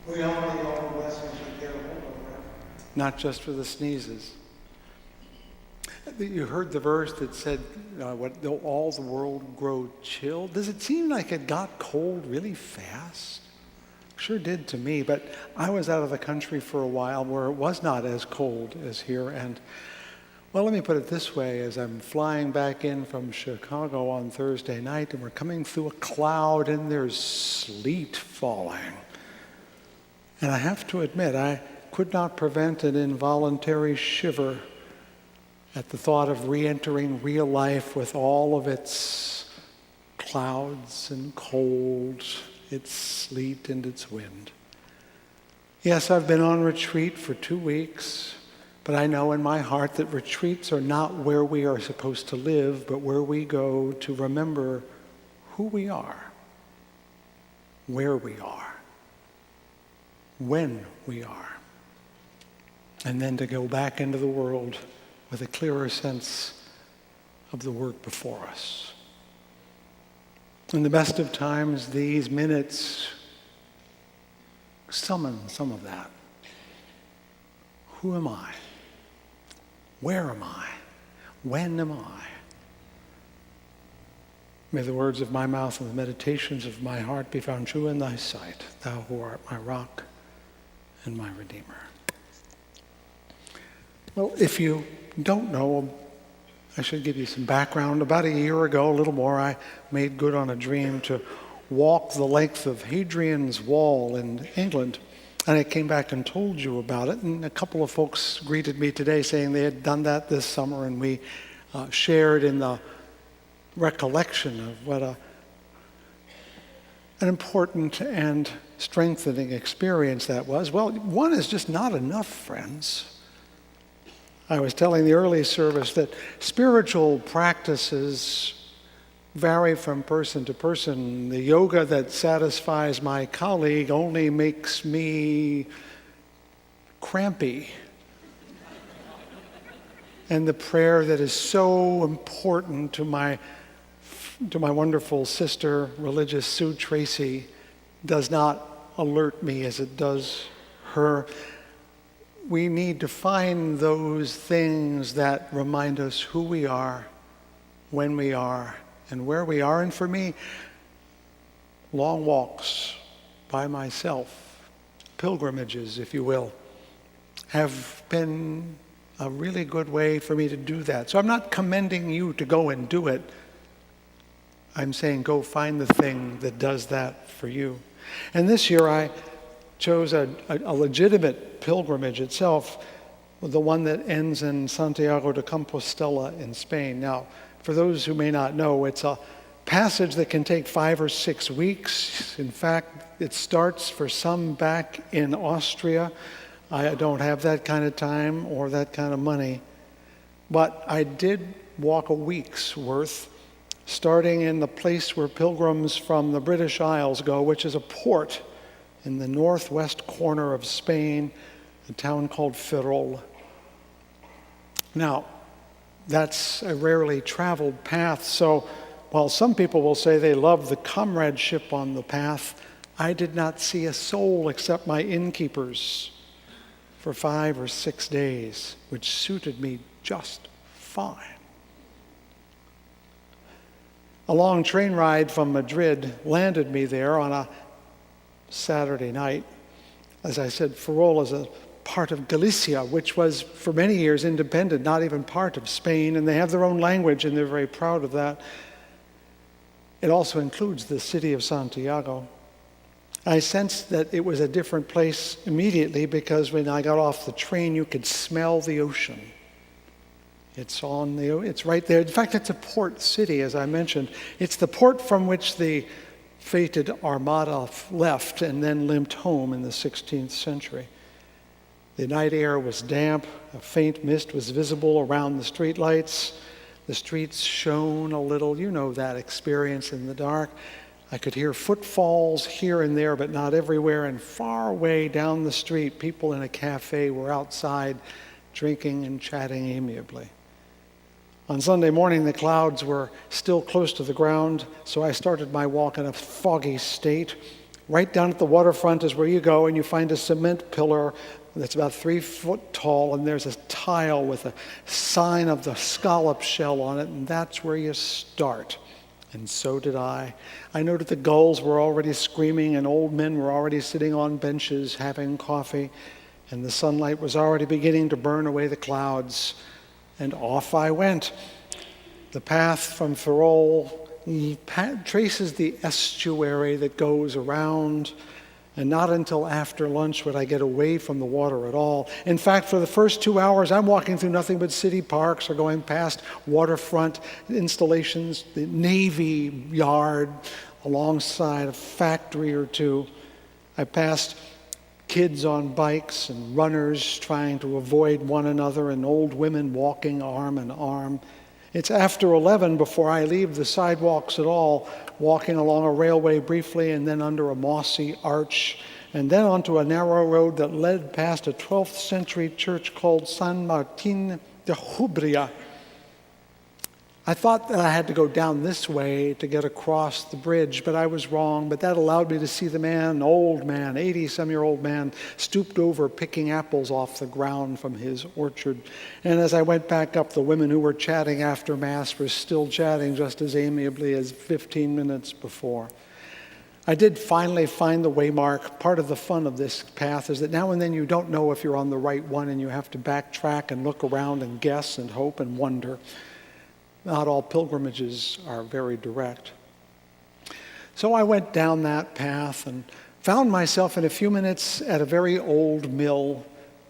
We all need all the blessings we get a hold of, right? Not just for the sneezes. You heard the verse that said, "What though all the world grow chill?" Does it seem like it got cold really fast? Sure did to me, but I was out of the country for a while where it was not as cold as here. And, well, let me put it this way. As I'm flying back in from Chicago on Thursday night, and we're coming through a cloud, and there's sleet falling. And I have to admit, I could not prevent an involuntary shiver at the thought of re-entering real life with all of its clouds and cold, its sleet and its wind. Yes, I've been on retreat for 2 weeks, but I know in my heart that retreats are not where we are supposed to live, but where we go to remember who we are, where we are, when we are, and then to go back into the world with a clearer sense of the work before us. In the best of times, these minutes summon some of that. Who am I? Where am I? When am I? May the words of my mouth and the meditations of my heart be found true in thy sight, thou who art my rock and my Redeemer. Well, if you don't know, I should give you some background. About a year ago, a little more, I made good on a dream to walk the length of Hadrian's Wall in England. And I came back and told you about it. And a couple of folks greeted me today saying they had done that this summer, and we shared in the recollection of what an important and strengthening experience that was. Well, one is just not enough, friends. I was telling the early service that spiritual practices vary from person to person. The yoga that satisfies my colleague only makes me crampy. And the prayer that is so important to my wonderful sister, religious Sue Tracy, does not alert me as it does her. We need to find those things that remind us who we are, when we are, and where we are. And for me, long walks by myself, pilgrimages, if you will, have been a really good way for me to do that. So I'm not commending you to go and do it. I'm saying go find the thing that does that for you. And this year I chose a legitimate pilgrimage itself, the one that ends in Santiago de Compostela in Spain. Now, for those who may not know, it's a passage that can take 5 or 6 weeks. In fact, it starts for some back in Austria. I don't have that kind of time or that kind of money. But I did walk a week's worth, starting in the place where pilgrims from the British Isles go, which is a port in the northwest corner of Spain, a town called Ferrol. Now, that's a rarely traveled path, so while some people will say they love the comradeship on the path, I did not see a soul except my innkeepers for 5 or 6 days, which suited me just fine. A long train ride from Madrid landed me there on a Saturday night. As I said, Ferrol is a part of Galicia, which was for many years independent, not even part of Spain, and they have their own language, and they're very proud of that. It also includes the city of Santiago. I sensed that it was a different place immediately because when I got off the train, you could smell the ocean. It's right there. In fact, it's a port city, as I mentioned. It's the port from which the fated Armada left and then limped home in the 16th century. The night air was damp. A faint mist was visible around the streetlights. The streets shone a little. You know that experience in the dark. I could hear footfalls here and there, but not everywhere. And far away down the street, people in a cafe were outside drinking and chatting amiably. On Sunday morning, the clouds were still close to the ground, so I started my walk in a foggy state, Right down at the waterfront is where you go, and you find a cement pillar that's about 3 foot tall, and there's a tile with a sign of the scallop shell on it, and that's where you start. And so did I. I noted the gulls were already screaming, and old men were already sitting on benches having coffee, and the sunlight was already beginning to burn away the clouds. And off I went. The path from Ferrol traces the estuary that goes around, and not until after lunch would I get away from the water at all. In fact, for the first 2 hours, I'm walking through nothing but city parks or going past waterfront installations, the Navy Yard alongside a factory or two. I passed kids on bikes and runners trying to avoid one another and old women walking arm in arm. It's after 11 before I leave the sidewalks at all, walking along a railway briefly and then under a mossy arch, and then onto a narrow road that led past a 12th century church called San Martin de Hubria. I thought that I had to go down this way to get across the bridge, but I was wrong. But that allowed me to see the man, an old man, 80-some-year-old man, stooped over picking apples off the ground from his orchard. And as I went back up, the women who were chatting after Mass were still chatting just as amiably as 15 minutes before. I did finally find the waymark. Part of the fun of this path is that now and then you don't know if you're on the right one, and you have to backtrack and look around and guess and hope and wonder. Not all pilgrimages are very direct. So I went down that path and found myself in a few minutes at a very old mill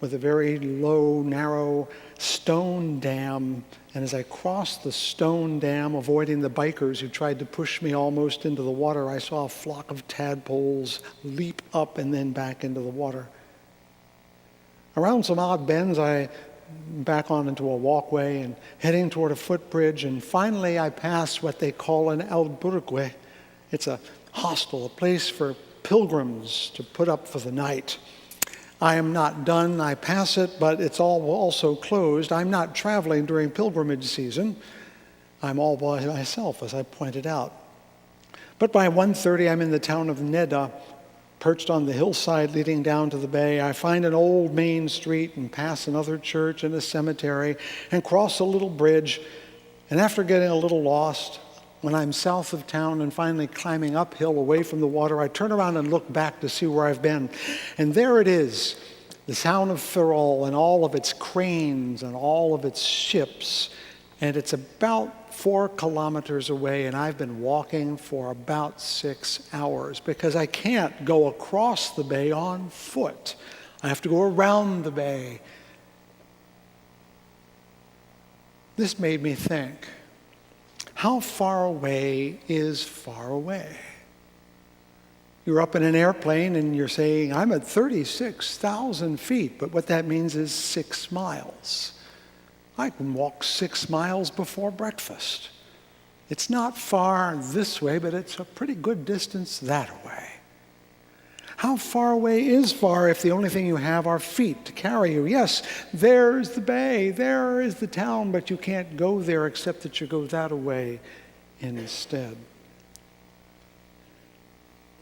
with a very low, narrow stone dam. And as I crossed the stone dam, avoiding the bikers who tried to push me almost into the water, I saw a flock of tadpoles leap up and then back into the water. Around some odd bends, I back on into a walkway and heading toward a footbridge, and finally I pass what they call an albergue. It's a hostel, a place for pilgrims to put up for the night. I am not done. I pass it, but it's all also closed. I'm not traveling during pilgrimage season. I'm all by myself, as I pointed out. But by 1:30, I'm in the town of Neda, perched on the hillside leading down to the bay. I find an old main street and pass another church and a cemetery and cross a little bridge. And after getting a little lost, when I'm south of town and finally climbing uphill away from the water, I turn around and look back to see where I've been. And there it is, the town of Ferrol and all of its cranes and all of its ships. And it's about 4 kilometers away, and I've been walking for about 6 hours because I can't go across the bay on foot. I have to go around the bay. This made me think, how far away is far away? You're up in an airplane and you're saying, I'm at 36,000 feet, but what that means is 6 miles. I can walk 6 miles before breakfast. It's not far this way, but it's a pretty good distance that way. How far away is far if the only thing you have are feet to carry you? Yes, there's the bay, there is the town, but you can't go there except that you go that way instead.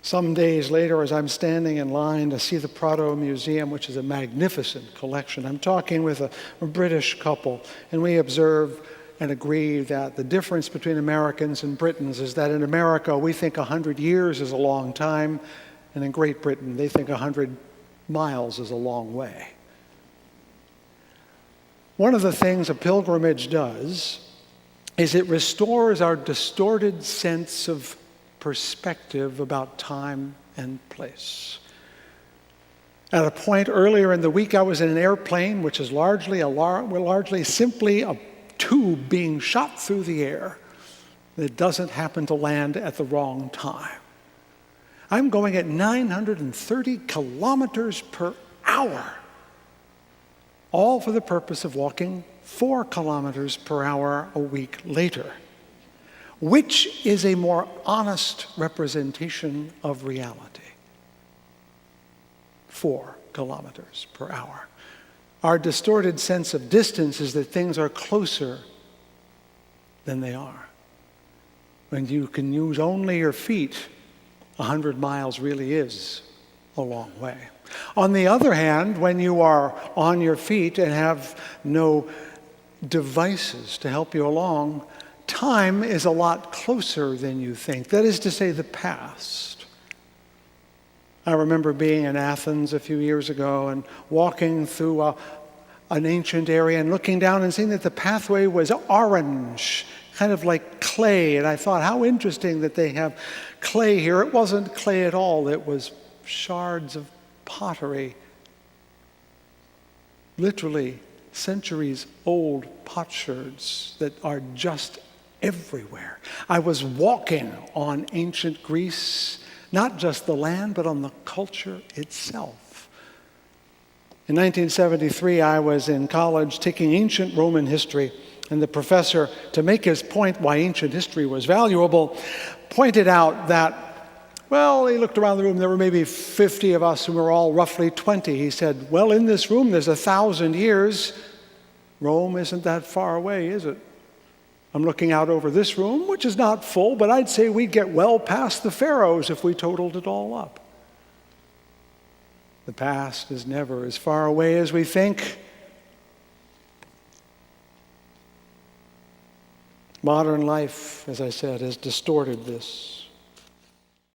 Some days later, as I'm standing in line to see the Prado Museum, which is a magnificent collection, I'm talking with a British couple, and we observe and agree that the difference between Americans and Britons is that in America, we think 100 years is a long time, and in Great Britain, they think 100 miles is a long way. One of the things a pilgrimage does is it restores our distorted sense of perspective about time and place. At a point earlier in the week, I was in an airplane, which is largely simply a tube being shot through the air that doesn't happen to land at the wrong time. I'm going at 930 kilometers per hour, all for the purpose of walking 4 kilometers per hour a week later. Which is a more honest representation of reality? 4 kilometers per hour. Our distorted sense of distance is that things are closer than they are. When you can use only your feet 100 miles really is a long way. On the other hand, when you are on your feet and have no devices to help you along, time is a lot closer than you think. That is to say, the past. I remember being in Athens a few years ago and walking through an ancient area and looking down and seeing that the pathway was orange, kind of like clay. And I thought, how interesting that they have clay here. It wasn't clay at all. It was shards of pottery. Literally centuries old potsherds that are just everywhere. I was walking on ancient Greece, not just the land, but on the culture itself. In 1973, I was in college taking ancient Roman history, and the professor, to make his point why ancient history was valuable, pointed out that, well, he looked around the room, there were maybe 50 of us who were all roughly 20. He said, well, in this room there's 1,000 years. Rome isn't that far away, is it? I'm looking out over this room, which is not full, but I'd say we'd get well past the pharaohs if we totaled it all up. The past is never as far away as we think. Modern life, as I said, has distorted this.